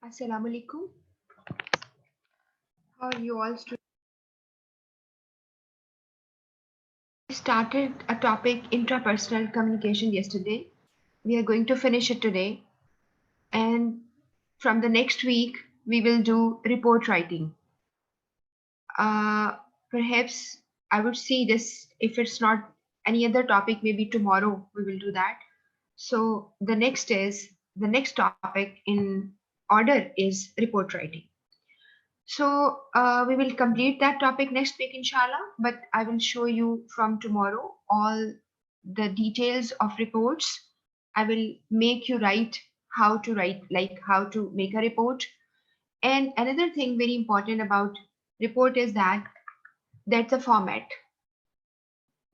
Assalamu alaikum. How are you all? We started a topic intrapersonal communication yesterday. We are going to finish it today. And from the next week, we will do report writing. Perhaps I would see this if it's not any other topic, maybe tomorrow we will do that. So the next topic in order is report writing. So we will complete that topic next week, inshallah. But I will show you from tomorrow all the details of reports. I will make you write how to write, like how to make a report. And another thing very important about report is that that's the format.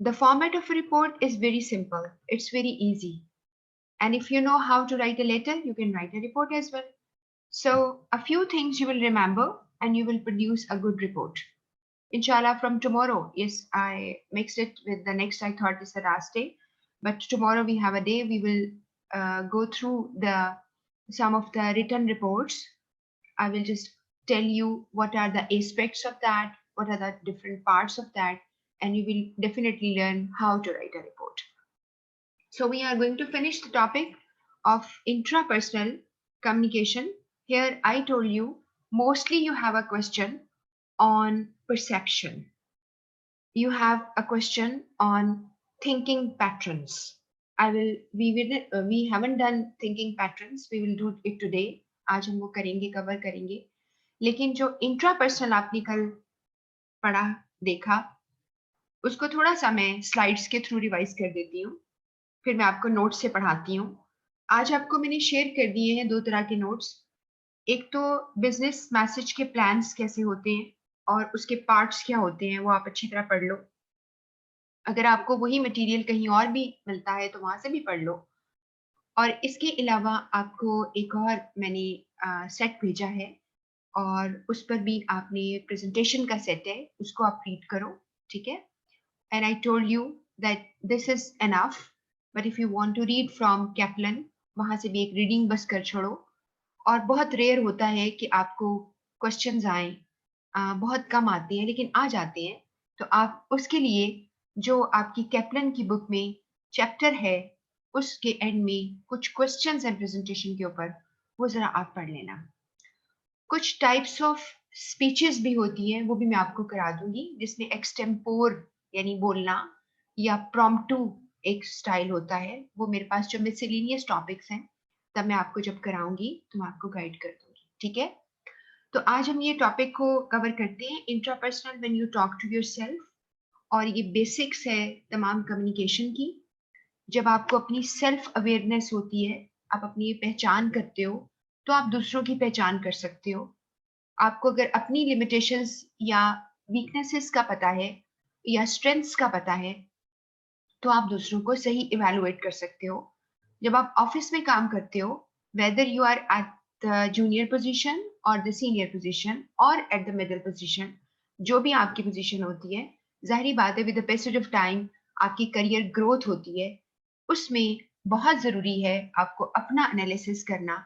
The format of a report is very simple. It's very easy. And if you know how to write a letter, you can write a report as well. So a few things you will remember and you will produce a good report. Inshallah, from tomorrow. Yes, I mixed it with the next. I thought it's the last day, but tomorrow we have a day. We will go through some of the written reports. I will just tell you what are the aspects of that, what are the different parts of that, and you will definitely learn how to write a report. So we are going to finish the topic of intrapersonal communication. Here I told you mostly you have a question on perception. You have a question on thinking patterns. We haven't done thinking patterns. We will do it today. आज हम वो करेंगे, cover करेंगे. लेकिन जो intrapersonal आपने कल पढ़ा देखा, उसको थोड़ा सा मैं स्लाइड्स के थ्रू रिवाइज कर देती हूँ. फिर मैं आपको नोट्स से पढ़ाती हूँ. आज आपको मैंने शेयर कर दिए हैं दो तरह के नोट्स. एक तो बिजनेस मैसेज के प्लान्स कैसे होते हैं और उसके पार्ट्स क्या होते हैं, वो आप अच्छी तरह पढ़ लो. अगर आपको वही मटेरियल कहीं और भी मिलता है तो वहां से भी पढ़ लो. और इसके अलावा आपको एक और मैंने सेट भेजा है और उस पर भी आपने प्रेजेंटेशन का सेट है, उसको आप रीड करो. ठीक है. And I told you that this is enough, but if you want to read from Kaplan, वहां से भी एक रीडिंग बस कर छोड़ो. और बहुत रेयर होता है कि आपको क्वेश्चंस आए, बहुत कम आते हैं लेकिन आ जाते हैं. तो आप उसके लिए जो आपकी कैप्लन की बुक में चैप्टर है उसके एंड में कुछ क्वेश्चंस हैं प्रेजेंटेशन के ऊपर, वो जरा आप पढ़ लेना. कुछ टाइप्स ऑफ स्पीचेस भी होती हैं, वो भी मैं आपको करा दूंगी, जिसमें एक्सटेम्पोर यानी बोलना या प्रॉम्प्टू एक स्टाइल होता है. वो मेरे पास जो मिसलेनियस टॉपिक्स हैं, तब मैं आपको जब कराऊंगी तो मैं आपको गाइड कर दूंगी. ठीक है. तो आज हम ये टॉपिक को कवर करते हैं, intrapersonal when you talk to yourself. और ये बेसिक्स है तमाम कम्युनिकेशन की. जब आपको अपनी सेल्फ अवेयरनेस होती है, आप अपनी पहचान करते हो, तो आप दूसरों की पहचान कर सकते हो. आपको अगर अपनी लिमिटेशंस या वीकनेसेस का पता है या स्ट्रेंथ्स का पता है, तो आप दूसरों को सही इवेलुएट कर सकते हो. जब आप ऑफिस में काम करते हो, whether you are at the junior position और द सीनियर पोजीशन और एट द मिडिल पोजीशन, जो भी आपकी पोजीशन होती है, जाहिर बात है with the passage of time आपकी करियर ग्रोथ होती है. उसमें बहुत जरूरी है आपको अपना एनालिसिस करना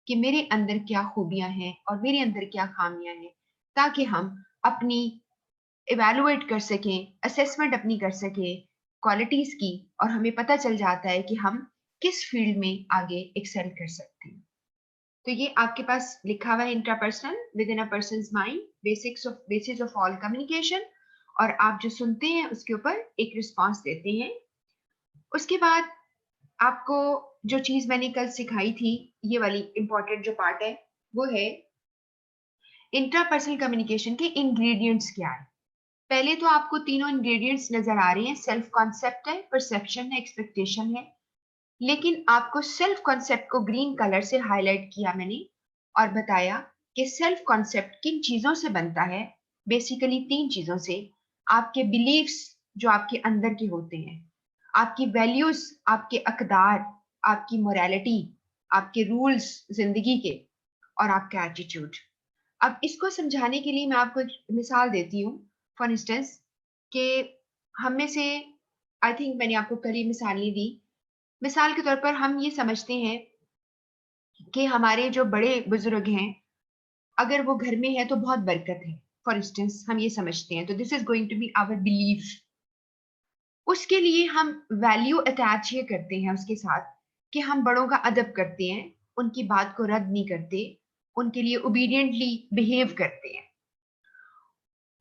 कि मेरे अंदर क्या खूबियां हैं और मेरे अंदर क्या खामियां हैं, ताकि हम अपनी इवेलुएट कर सकें, असेसमेंट अपनी कर सकें क्वालिटीज की, और हमें पता चल जाता है कि हम किस फील्ड में आगे एक्सेल कर सकते हैं. तो ये आपके पास लिखा हुआ है, intrapersonal with in a persons mind, basis of all communication. और आप जो सुनते हैं उसके ऊपर एक रिस्पॉन्स देते हैं. उसके बाद आपको जो चीज मैंने कल सिखाई थी, ये वाली इंपॉर्टेंट जो पार्ट है, वो है इंट्रापर्सनल कम्युनिकेशन के इंग्रेडिएंट्स क्या है. पहले तो आपको तीनों इंग्रेडिएंट्स नजर आ रहे हैं. सेल्फ कॉन्सेप्ट है, परसेप्शन है, एक्सपेक्टेशन है. लेकिन आपको सेल्फ कॉन्सेप्ट को ग्रीन कलर से हाईलाइट किया मैंने और बताया कि सेल्फ कॉन्सेप्ट किन चीजों से बनता है. बेसिकली तीन चीजों से. आपके बिलीव्स जो आपके अंदर के होते हैं, आपकी वैल्यूज, आपके अकदार, आपकी मोरालिटी, आपके रूल्स जिंदगी के, और आपका एटीट्यूड. अब इसको समझाने के लिए मैं आपको एक मिसाल देती हूँ. फॉर इंस्टेंस कि हम में से, आई थिंक मैंने आपको कल ये मिसाल नहीं दी. मिसाल के तौर पर हम ये समझते हैं कि हमारे जो बड़े बुजुर्ग हैं, अगर वो घर में है तो बहुत बरकत है, फॉर इंस्टेंस हम ये समझते हैं, तो this is going to be our belief. उसके लिए हम वैल्यू अटैच ये करते हैं उसके साथ कि हम बड़ों का अदब करते हैं, उनकी बात को रद्द नहीं करते, उनके लिए ओबीडियंटली बिहेव करते हैं।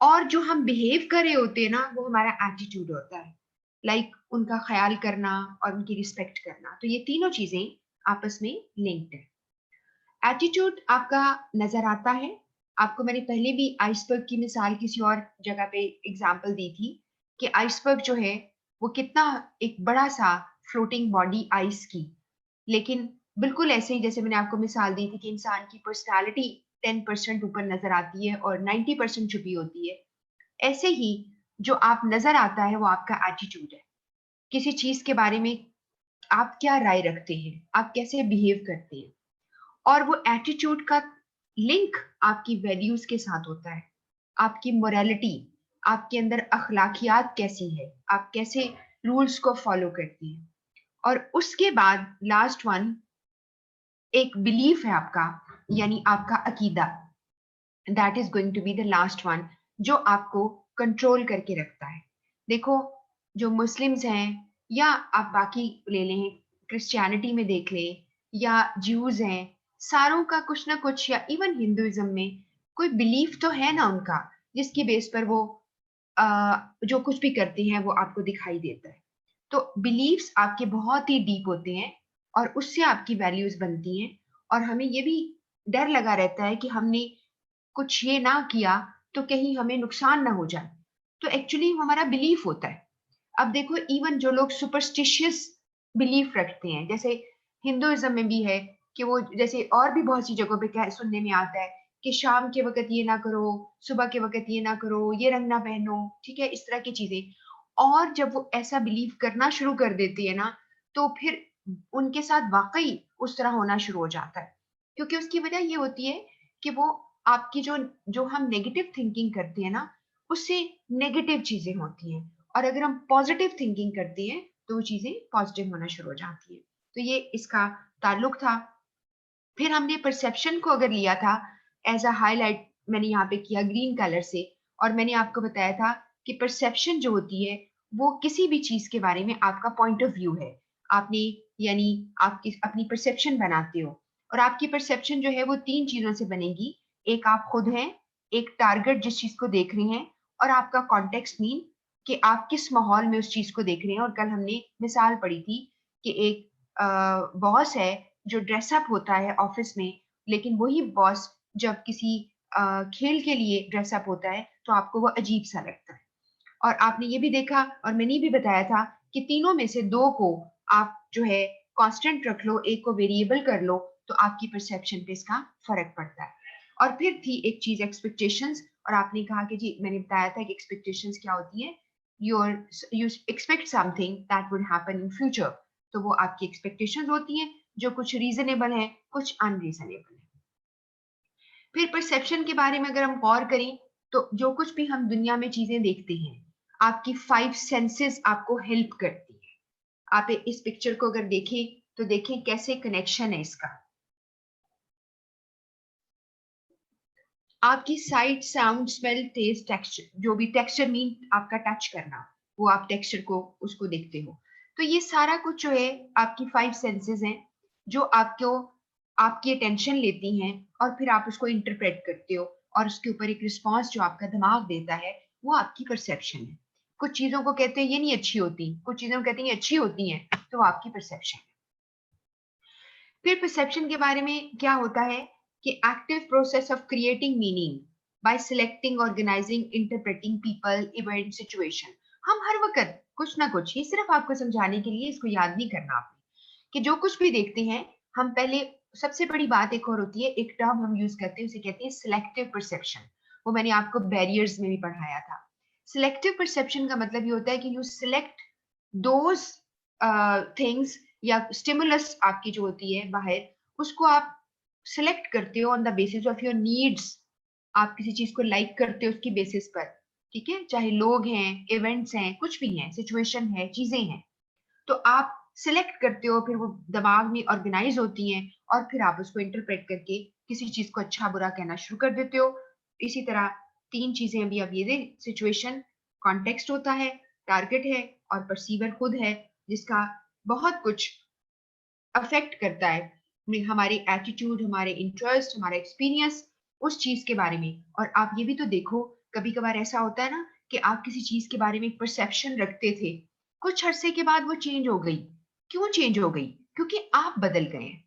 और जो हम बिहेव कर रहे होते हैं ना, वो हमारा एटीट्यूड होता है, लाइक उनका ख्याल करना और उनकी रिस्पेक्ट करना। तो ये तीनों चीजें आपस में लिंक्ड है। एटीट्यूड आपका नजर आता है आपको। मैंने पहले भी आइसबर्ग की मिसाल किसी और जगह पे एग्जांपल दी थी कि आइसबर्ग जो है वो कितना एक बड़ा सा फ्लोटिंग बॉडी आइस की, लेकिन बिल्कुल ऐसे ही जैसे मैंने आपको मिसाल दी थी कि इंसान की पर्सनालिटी 10% ऊपर नजर आती है और 90% छुपी होती है, ऐसे ही जो आप नजर आता है वो आपका एटीट्यूड है। किसी चीज के बारे में आप क्या राय रखते हैं, आप कैसे बिहेव करते हैं, और वो एटीट्यूड का लिंक आपकी वैल्यूज के साथ होता है। आपकी मोरालिटी, आपके अंदर अखलाकियात कैसी है, आप कैसे रूल्स को फॉलो करती हैं। और उसके बाद लास्ट वन एक बिलीफ है आपका, यानी आपका अकीदा। That is going to be the last one जो आपको कंट्रोल करके रखता है। देखो, जो मुस्लिम्स हैं या आप बाकी ले लें, क्रिश्चियनिटी में देख लें या ज्यूज हैं, सारों का कुछ ना कुछ, या इवन हिंदुइज्म में कोई बिलीफ तो है ना उनका, जिसकी बेस पर वो जो कुछ भी करते हैं वो आपको दिखाई देता है। तो बिलीव्स आपके बहुत ही डीप होते हैं और उससे आपकी वैल्यूज बनती हैं। और हमें ये भी डर लगा रहता है कि हमने कुछ ये ना किया तो कहीं हमें नुकसान ना हो जाए, तो एक्चुअली हमारा बिलीफ होता है। अब देखो, इवन जो लोग सुपरस्टिशियस बिलीफ रखते हैं, जैसे हिंदुइज्म में भी है कि वो, जैसे और भी बहुत सी जगहों पे क्या सुनने में आता है कि शाम के वक्त ये ना करो, सुबह के वक्त ये ना करो, ये रंग ना पहनो, ठीक है, इस तरह की चीजें। और जब वो ऐसा बिलीव करना शुरू कर देती है ना, तो फिर उनके साथ वाकई उस तरह होना शुरू हो जाता है। क्योंकि उसकी वजह ये होती है कि वो आपकी जो जो हम नेगेटिव थिंकिंग करते हैं ना, उससे नेगेटिव चीजें होती हैं, और अगर हम पॉजिटिव थिंकिंग करते हैं तो वो चीजें पॉजिटिव होना शुरू हो जाती है। तो ये इसका ताल्लुक था। फिर हमने परसेप्शन को अगर लिया था एज अ हाईलाइट, मैंने यहाँ पे किया ग्रीन कलर से, और मैंने आपको बताया था कि परसेप्शन जो होती है वो किसी भी चीज के बारे में आपका पॉइंट ऑफ व्यू है। आपने, यानी आपकी अपनी परसेप्शन बनाते हो, और आपकी परसेप्शन जो है वो तीन चीजों से बनेगी। एक आप खुद हैं, एक टारगेट जिस चीज को देख रहे हैं, और आपका कॉन्टेक्स्ट मीन कि आप किस माहौल में उस चीज को देख रहे हैं। और कल हमने मिसाल पढ़ी थी कि एक बॉस है जो ड्रेसअप होता है ऑफिस में, लेकिन वही बॉस जब किसी खेल के लिए ड्रेसअप होता है तो आपको वो अजीब सा लगता है। और आपने ये भी देखा और मैंने भी बताया था कि तीनों में से दो को आप जो है कांस्टेंट रख लो, एक को वेरिएबल कर लो, तो आपकी परसेप्शन पे इसका फर्क पड़ता है। और फिर थी एक चीज एक्सपेक्टेशंस, और आपने कहा कि जी मैंने बताया था कि एक्सपेक्टेशंस क्या होती है। Your you expect something that would happen in future, तो वो आपकी एक्सपेक्टेशंस होती हैं जो कुछ रीजनेबल है, कुछ अनरीजनेबल है। फिर परसेप्शन के बारे में अगर हम गौर करें, तो जो कुछ भी हम दुनिया में चीजें देखते हैं, आपकी फाइव सेंसेस आपको हेल्प करती है। आप इस पिक्चर को अगर देखें तो देखें कैसे कनेक्शन है इसका। आपकी sight, sound, smell, taste, texture, जो भी टेक्सचर मीन आपका टच करना, वो आप टेक्सचर को उसको देखते हो। तो ये सारा कुछ जो है आपकी फाइव सेंसेस हैं, जो आपको आपकी अटेंशन लेती हैं, और फिर आप उसको इंटरप्रेट करते हो, और उसके ऊपर एक रिस्पॉन्स जो आपका दिमाग देता है, वो आपकी परसेप्शन है। कुछ चीजों को कहते हैं ये नहीं अच्छी होती, कुछ चीजों को कहते हैं ये अच्छी होती हैं, तो वो आपकी परसेप्शन है। फिर परसेप्शन के बारे में क्या होता है कि active process of creating meaning by selecting, organizing, interpreting people, event, situation. हम हर वक्त कुछ ना कुछ, ये सिर्फ आपको समझाने के लिए, इसको याद नहीं करना आपने, कि जो कुछ भी देखते हैं हम पहले, सबसे बड़ी बात एक और होती है, एक टर्म हम यूज करते हैं, उसे कहते हैं सिलेक्टिव परसेप्शन। वो मैंने आपको बैरियर्स में भी पढ़ाया था। सिलेक्टिव परसेप्शन का मतलब ये होता है कि यू सिलेक्ट दोज थिंग्स या स्टिमुलस आपकी जो होती है बाहर, उसको आप सिलेक्ट करते हो on the basis of your needs. आप किसी चीज को लाइक करते हो उसकी बेसिस पर, ठीक है, चाहे लोग हैं, इवेंट्स हैं, कुछ भी हैं, सिचुएशन है, चीजें हैं, तो आप सिलेक्ट करते हो, फिर वो दिमाग में ऑर्गेनाइज होती हैं और फिर आप उसको इंटरप्रेट करके किसी चीज को अच्छा बुरा कहना शुरू कर देते हो। इसी तरह तीन चीजें अभी अब ये सिचुएशन, कॉन्टेक्स्ट होता है, टारगेट है और परसीवर खुद है, जिसका बहुत कुछ अफेक्ट करता है हमारे एटीट्यूड, हमारे इंटरेस्ट, हमारा एक्सपीरियंस उस चीज के बारे में। और आप ये भी तो देखो, कभी कभार ऐसा होता है ना कि आप किसी चीज के बारे में एक परसेप्शन रखते थे, कुछ अरसे के बाद वो चेंज हो गई। क्यों चेंज हो गई? क्योंकि आप बदल गए हैं,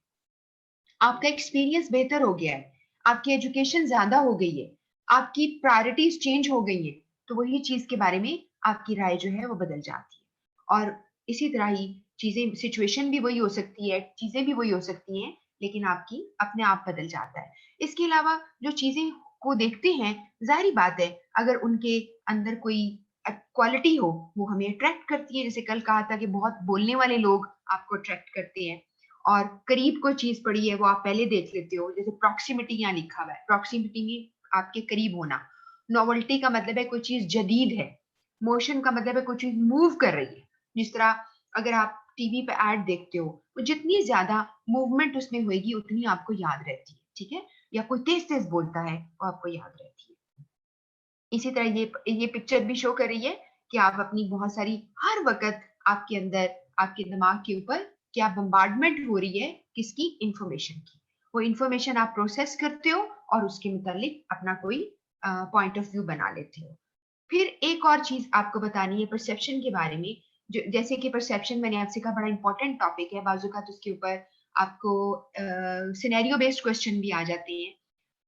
आपका एक्सपीरियंस बेहतर हो गया है, आपकी एजुकेशन ज्यादा हो गई है, आपकी प्रायोरिटीज चेंज हो गई है, तो वही चीज के बारे में आपकी राय जो है वो बदल जाती है। और इसी तरह ही चीजें, सिचुएशन भी वही हो सकती है, चीजें भी वही हो सकती हैं, लेकिन आपकी अपने आप बदल जाता है। इसके अलावा जो चीजें को देखते हैं, जाहिर बात है अगर उनके अंदर कोई क्वालिटी हो वो हमें अट्रैक्ट करती है। जैसे कल कहा था कि बहुत बोलने वाले लोग आपको अट्रैक्ट करते हैं, और करीब कोई चीज पड़ी है वो आप पहले देख लेते हो। जैसे प्रॉक्सिमिटी यहाँ लिखा हुआ है, प्रॉक्सिमिटी में आपके करीब होना। नोवेल्टी का मतलब है कोई चीज जदीद है, मोशन का मतलब है कोई चीज मूव कर रही है। जिस तरह अगर आप टीवी पे ऐड देखते हो, तो जितनी ज्यादा मूवमेंट उसमें होगी उतनी आपको याद रहती है, ठीक है? या कोई तेज तेज बोलता है वो आपको याद रहती है। इसी तरह ये पिक्चर भी शो कर रही है कि आप अपनी बहुत सारी, हर वक्त आपके अंदर, आपके दिमाग के ऊपर क्या बम्बार्डमेंट हो रही है, किसकी? इंफॉर्मेशन की। वो इंफॉर्मेशन आप प्रोसेस करते हो और उसके मुतालिक अपना कोई पॉइंट ऑफ व्यू बना लेते हो। फिर एक और चीज आपको बतानी है परसेप्शन के बारे में। जो जैसे कि परसेप्शन मैंने आपसे कहा बड़ा इंपॉर्टेंट टॉपिक है, बाजू का तो उसके ऊपर आपको सिनेरियो बेस्ड क्वेश्चन भी आ जाते हैं।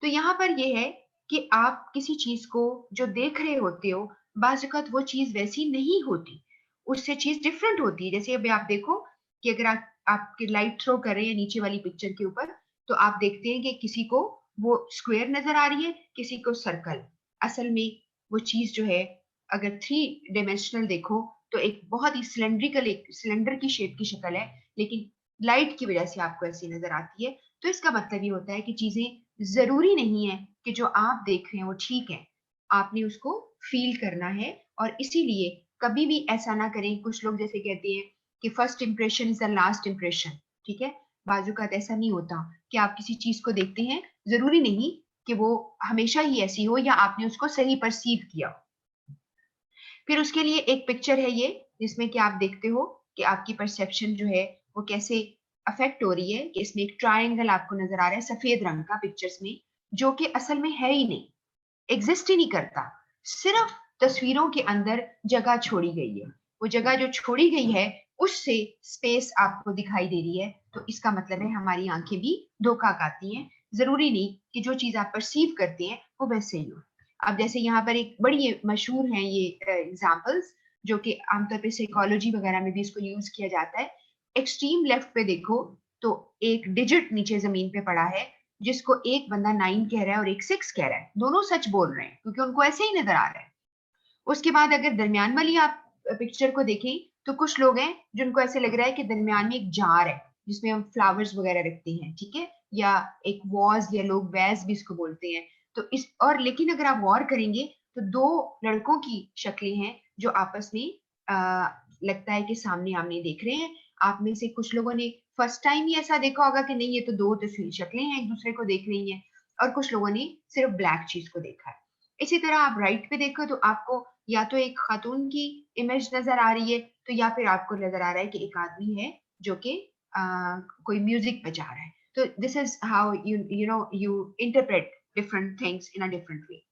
तो यहाँ पर ये है कि आप किसी चीज को जो देख रहे होते हो, बाज़ औक़ात वो चीज वैसी नहीं होती, उससे चीज डिफरेंट होती है। जैसे अभी आप देखो कि अगर आपके लाइट थ्रो कर रहे हैं नीचे वाली पिक्चर के ऊपर, तो आप देखते हैं कि किसी को वो स्क्वायर नजर आ रही है, किसी को सर्कल। असल में वो चीज जो है, अगर थ्री डायमेंशनल देखो तो एक बहुत ही सिलेंड्रिकल, एक सिलेंडर की शेप की शक्ल है, लेकिन लाइट की वजह से आपको ऐसी नजर आती है। तो इसका मतलब ये होता है कि चीजें जरूरी नहीं है कि जो आप देख रहे हैं वो ठीक है, आपने उसको फील करना है। और इसीलिए कभी भी ऐसा ना करें। कुछ लोग जैसे कहते हैं कि first impression is the last impression, ठीक है? बाजू का ऐसा नहीं होता कि आप किसी चीज को देखते हैं, जरूरी नहीं कि वो हमेशा ही ऐसी हो या आपने उसको सही परसीव किया। फिर उसके लिए एक पिक्चर है ये, जिसमें कि आप देखते हो कि आपकी परसेप्शन जो है वो कैसे अफेक्ट हो रही है। कि इसमें एक ट्रायंगल आपको नजर आ रहा है सफेद रंग का पिक्चर्स में, जो कि असल में है ही नहीं, एग्जिस्ट ही नहीं करता, सिर्फ तस्वीरों के अंदर जगह छोड़ी गई है। वो जगह जो छोड़ी गई है उससे स्पेस आपको दिखाई दे रही है, तो इसका मतलब है हमारी आंखें भी धोखा खाती हैं। जरूरी नहीं कि जो चीज आप परसीव करते हैं वो वैसे ही हो। अब जैसे यहाँ पर एक बड़ी मशहूर है ये एग्जाम्पल्स, जो कि आमतौर पे साइकोलॉजी वगैरह में भी इसको यूज किया जाता है। एक्सट्रीम लेफ्ट पे देखो तो एक डिजिट नीचे जमीन पे पड़ा है, जिसको एक बंदा 9 कह रहा है और एक 6 कह रहा है। दोनों सच बोल रहे हैं क्योंकि उनको ऐसे ही नजर आ रहा है। उसके बाद अगर दरमियान वाली आप पिक्चर को देखें, तो कुछ लोग हैं जिनको ऐसे लग रहा है कि दरमियान में एक जार है जिसमें हम फ्लावर्स वगैरह रखते हैं, ठीक है? या एक वॉज, या लोग वैज भी इसको बोलते हैं। तो इस और लेकिन अगर आप गौर करेंगे तो दो लड़कों की शक्लें हैं जो आपस में लगता है कि सामने आमने देख रहे हैं। आप में से कुछ लोगों ने फर्स्ट टाइम ही ऐसा देखा होगा कि नहीं, ये तो दो तस्वीर शक्लें हैं एक दूसरे को देख रही हैं। और कुछ लोगों ने सिर्फ ब्लैक चीज को देखा है। इसी तरह आप राइट पे देखो तो आपको या तो एक खातून की इमेज नजर आ रही है, तो या फिर आपको नजर आ रहा है कि एक आदमी है जो कि कोई म्यूजिक बजा रहा है। तो this is how you interpret different things in a different way.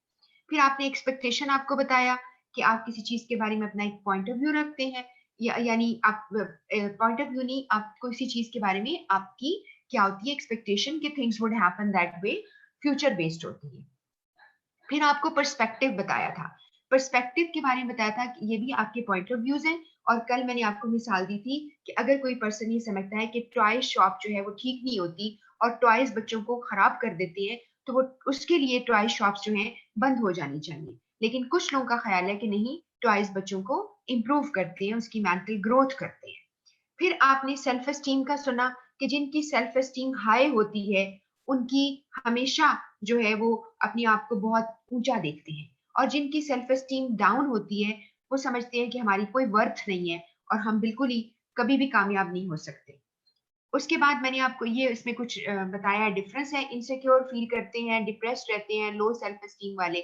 फिर आपने एक्सपेक्टेशन आपको बताया कि आप किसी चीज के बारे में अपना एक पॉइंट ऑफ व्यू रखते हैं, यानी आप पॉइंट ऑफ व्यू नहीं, आप किसी चीज के बारे में आपकी क्या होती है एक्सपेक्टेशन कि things would happen that way, future based होती है। फिर आपको पर्सपेक्टिव बताया था, पर्सपेक्टिव के बारे में बताया था कि ये भी आपके पॉइंट ऑफ व्यूज हैं। और कल मैंने आपको मिसाल दी थी कि अगर कोई पर्सन ये समझता है कि टॉय शॉप जो है वो ठीक नहीं होती और टॉयज बच्चों को खराब कर देती है, तो वो उसके लिए टॉय शॉप्स जो हैं बंद हो जानी चाहिए। लेकिन कुछ लोगों का ख्याल है कि नहीं, टॉयज बच्चों को इम्प्रूव करते हैं, उसकी मेंटल ग्रोथ करते हैं। फिर आपने सेल्फ एस्टीम का सुना कि जिनकी सेल्फ एस्टीम हाई होती है उनकी हमेशा जो है वो अपने आप को बहुत ऊंचा देखते हैं, और जिनकी सेल्फ एस्टीम डाउन होती है वो समझते हैं कि हमारी कोई वर्थ नहीं है और हम बिल्कुल ही कभी भी कामयाब नहीं हो सकते। उसके बाद मैंने आपको ये इसमें कुछ बताया, डिफरेंस है, इनसिक्योर फील करते हैं, डिप्रेस्ड रहते हैं, लो सेल्फ एस्टीम वाले।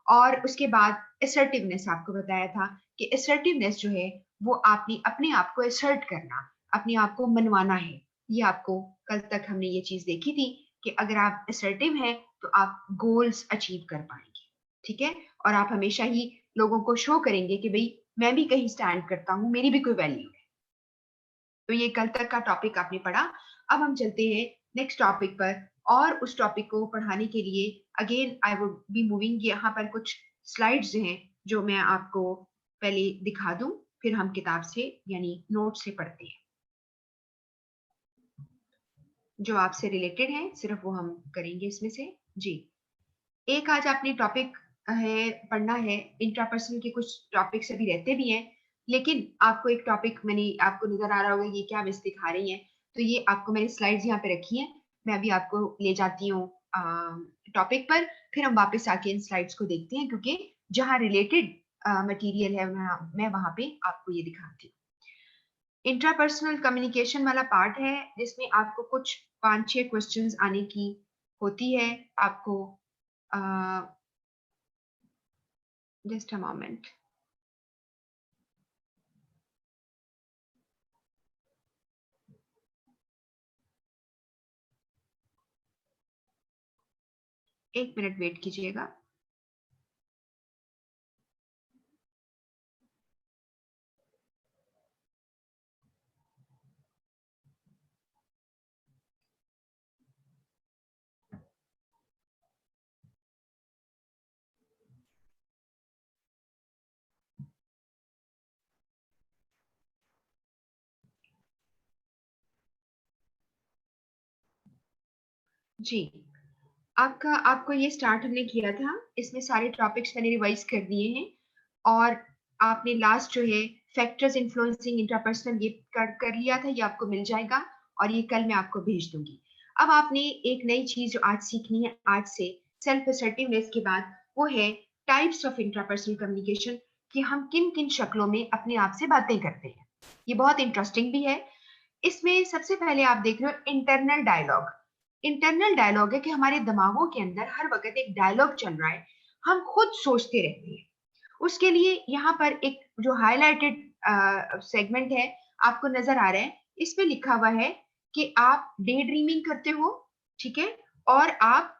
और उसके बाद असर्टिवनेस आपको बताया था कि असर्टिवनेस जो है वो आपने अपने आप को असर्ट करना, अपने आप को मनवाना है। ये आपको कल तक हमने ये चीज देखी थी कि अगर आप असर्टिव हैं तो आप गोल्स अचीव कर पाएंगे, ठीक है। और आप हमेशा ही लोगों को शो करेंगे कि भाई मैं भी कहीं स्टैंड करता हूँ, मेरी भी कोई वैल्यू है। तो ये कल तक का टॉपिक आपने पढ़ा। अब हम चलते हैं नेक्स्ट टॉपिक पर, और उस टॉपिक को पढ़ाने के लिए again I would be moving, यहाँ पर कुछ स्लाइड्स हैं जो मैं आपको पहले दिखा दूं, फिर हम किताब से यानी नोट से पढ़ते हैं जो आपसे रिलेटेड है, सिर्फ वो हम करेंगे इसमें से। जी, एक आज आपने टॉपिक है पढ़ना है, इंट्रापर्सनल के कुछ टॉपिक्स अभी रहते भी हैं, लेकिन आपको एक टॉपिक मैंने आपको नजर आ रहा होगा ये क्या मिस दिखा रही है, तो ये आपको मैंने स्लाइड्स यहाँ पे रखी हैं, मैं अभी आपको ले जाती हूँ टॉपिक पर, फिर हम वापस आके इन स्लाइड्स को देखते हैं, क्योंकि जहाँ रिलेटेड मटेरियल है मैं वहां पे आपको ये दिखाती हूँ। इंट्रापर्सनल कम्युनिकेशन वाला पार्ट है जिसमें आपको कुछ 5-6 क्वेश्चंस आने की होती है आपको। जस्ट अ मोमेंट, एक मिनट वेट कीजिएगा। जी, आपका आपको ये स्टार्ट हमने किया था, इसमें सारे टॉपिक्स मैंने रिवाइज कर दिए हैं, और आपने लास्ट जो है फैक्टर्स इन्फ्लुएंसिंग इंटरपर्सनल ये कर लिया था, ये आपको मिल जाएगा और ये कल मैं आपको भेज दूंगी। अब आपने एक नई चीज जो आज सीखनी है आज से सेल्फ असर्टिवनेस के बाद, वो है टाइप्स ऑफ इंटरपर्सनल कम्युनिकेशन, कि हम किन किन शक्लों में अपने आप से बातें करते हैं। ये बहुत इंटरेस्टिंग भी है। इसमें सबसे पहले आप देख रहे हो इंटरनल डायलॉग। इंटरनल डायलॉग है कि हमारे दिमागों के अंदर हर वक्त एक डायलॉग चल रहा है, हम खुद सोचते रहते हैं। उसके लिए यहाँ पर एक जो हाईलाइटेड सेगमेंट है आपको नजर आ रहा है, इसमें लिखा हुआ है कि आप डे ड्रीमिंग करते हो, ठीक है, और आप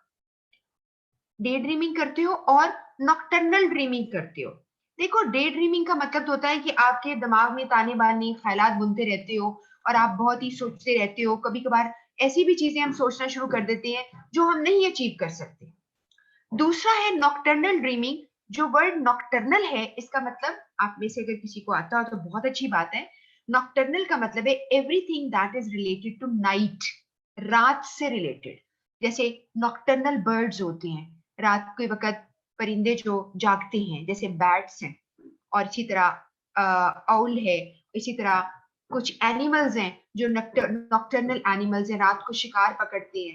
डे ड्रीमिंग करते हो और नॉकटर्नल ड्रीमिंग करते हो। देखो, डे ड्रीमिंग का मतलब होता है कि आपके दिमाग में ताने बाने ख्यालात बुनते रहते हो और आप बहुत ही सोचते रहते हो, कभी कभार ऐसी भी चीजें हम सोचना शुरू कर देते हैं जो हम नहीं अचीव कर सकते। दूसरा है नॉकटर्नल ड्रीमिंग। जो वर्ड नॉकटर्नल है इसका मतलब आप में से अगर किसी को आता हो तो बहुत अच्छी बात है। नॉकटर्नल का मतलब है everything that is related to night, रात से रिलेटेड। जैसे नॉकटर्नल बर्ड्स होते हैं, रात के वक्त परिंदे जो जागते हैं, जैसे बैट्स हैं, और इसी तरह आउल है, इसी तरह कुछ एनिमल्स हैं जो नॉकटर्नल एनिमल्स हैं, रात को शिकार पकड़ते हैं।